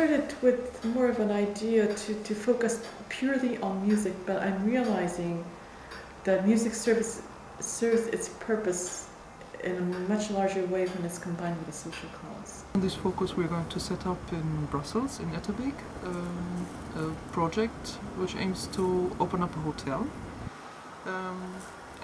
Started with more of an idea to focus purely on music, but I'm realizing that music serves its purpose in a much larger way when it's combined with a social cause. On this focus we're going to set up in Brussels, in Etterbeek, a project which aims to open up a hotel.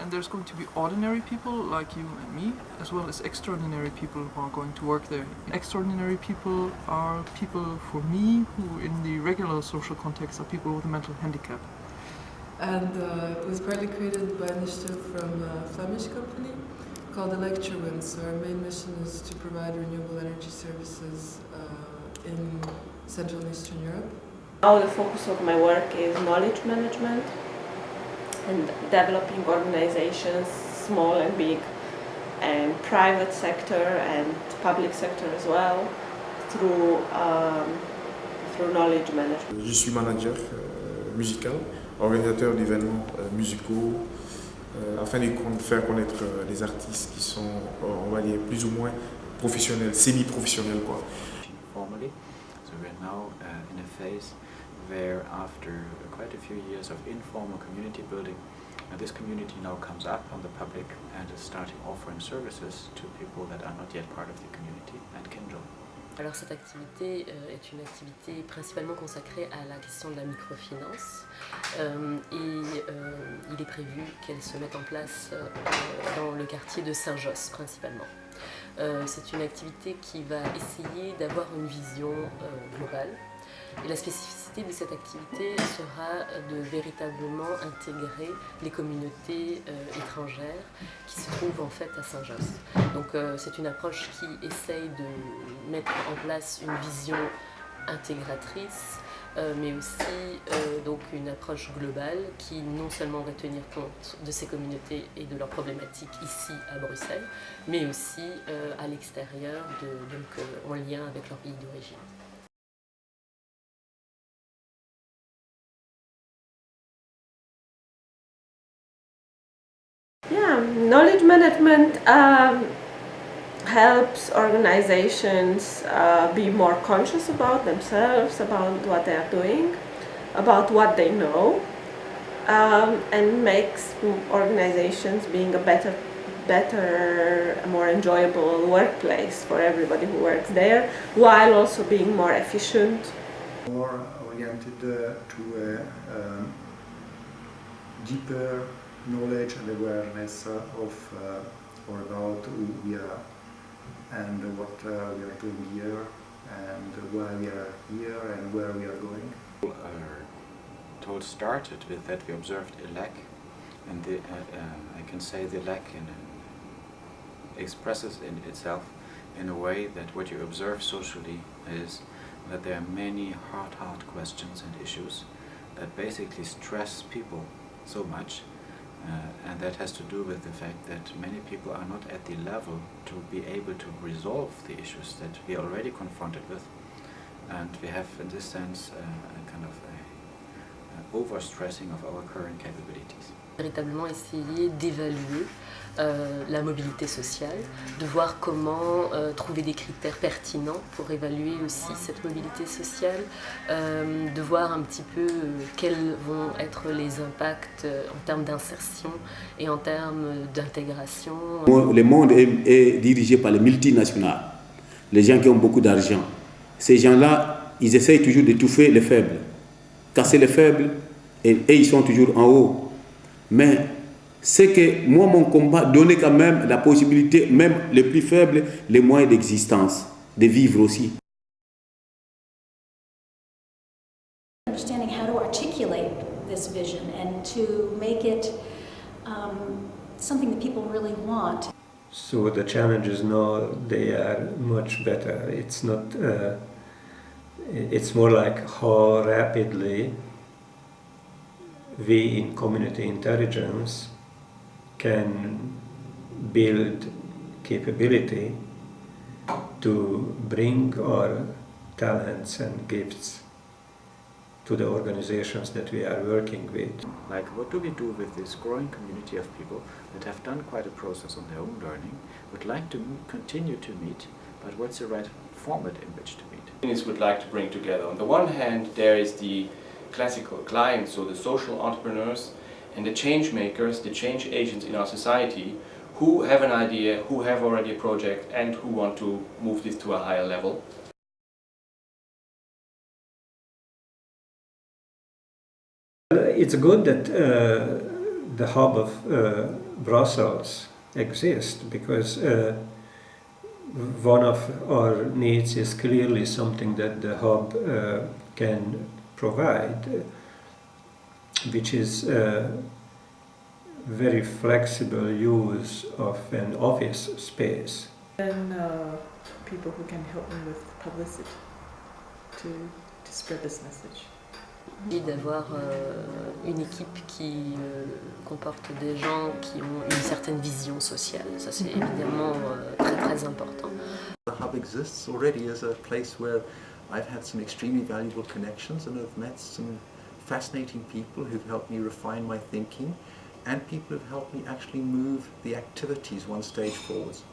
And there's going to be ordinary people like you and me, as well as extraordinary people who are going to work there. Extraordinary people are people for me who in the regular social context are people with a mental handicap. And it was partly created by an initiative from a Flemish company called Electrowind. So our main mission is to provide renewable energy services in Central and Eastern Europe. Now the focus of my work is knowledge management and developing organizations, small and big, and private sector and public sector as well, through knowledge management. Je suis manager musical, organisateur d'événements musicaux, afin de faire connaître les artistes qui sont, on va dire, plus ou moins professionnels, semi-professionnels, quoi. Formally, so we're now in a phase where after quite a few years of informal community building, this community now comes up on the public and is starting offering services to people that are not yet part of the community and can join. Alors cette activité est une activité principalement consacrée à la question de la microfinance il est prévu qu'elle se mette en place dans le quartier de Saint-Josse principalement. C'est une activité qui va essayer d'avoir une vision globale. Et la spécificité de cette activité sera de véritablement intégrer les communautés étrangères qui se trouvent en fait à Saint-Josse. Donc c'est une approche qui essaye de mettre en place une vision intégratrice, mais aussi donc une approche globale qui non seulement va tenir compte de ces communautés et de leurs problématiques ici à Bruxelles, mais aussi à l'extérieur, donc en lien avec leur pays d'origine. Yeah, knowledge management helps organizations be more conscious about themselves, about what they are doing, about what they know, and makes organizations being a better, more enjoyable workplace for everybody who works there, while also being more efficient. More oriented to a deeper knowledge and awareness of or about who we are and what we are doing here and why we are here and where we are going. It all started with that we observed a lack, and I can say the lack expresses in itself in a way that what you observe socially is that there are many hard questions and issues that basically stress people so much. And that has to do with the fact that many people are not at the level to be able to resolve the issues that we are already confronted with. And we have, in this sense, a kind of overstressing of our current capabilities. Véritablement essayer d'évaluer la mobilité sociale, de voir comment trouver des critères pertinents pour évaluer aussi cette mobilité sociale, de voir un petit peu quels vont être les impacts en termes d'insertion et en termes d'intégration. Le monde est dirigé par les multinationales, les gens qui ont beaucoup d'argent. Ces gens-là, ils essayent toujours d'étouffer les faibles, casser les faibles et ils sont toujours en haut. Mais c'est que moi, mon combat donnait quand même la possibilité, même les plus faibles, les moyens d'existence, de vivre aussi. Understanding how to articulate this vision and to make it something that people really want. So the challenges now, they are much better. It's not, it's more like how rapidly we in community intelligence can build capability to bring our talents and gifts to the organizations that we are working with. Like, what do we do with this growing community of people that have done quite a process on their own learning, would like to continue to meet, but what's the right format in which to meet. Communities would like to bring together. On the one hand, there is the classical clients, so the social entrepreneurs and the change makers, the change agents in our society, who have an idea, who have already a project, and who want to move this to a higher level. It's good that the hub of Brussels exists, because one of our needs is clearly something that the hub can provide, which is very flexible use of an office space. And people who can help me with publicity to spread this message. D'avoir une équipe qui comporte des gens qui ont une certaine vision sociale. Ça, c'est évidemment très très important. The hub exists already as a place where I've had some extremely valuable connections and have met some fascinating people who've helped me refine my thinking, and people who've helped me actually move the activities one stage forwards.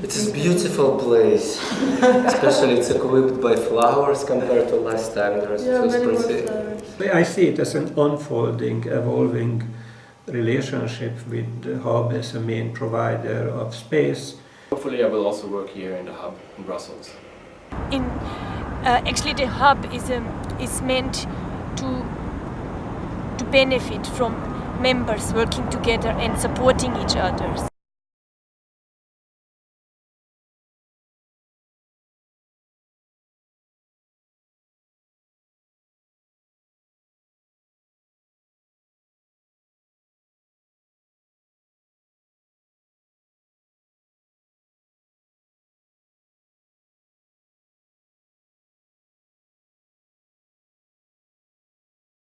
It's a beautiful place, especially it's equipped by flowers compared to last time. There's I see it as an unfolding, evolving relationship with the hub as a main provider of space. Hopefully I will also work here in the hub in Brussels. Actually the hub is meant to benefit from members working together and supporting each other.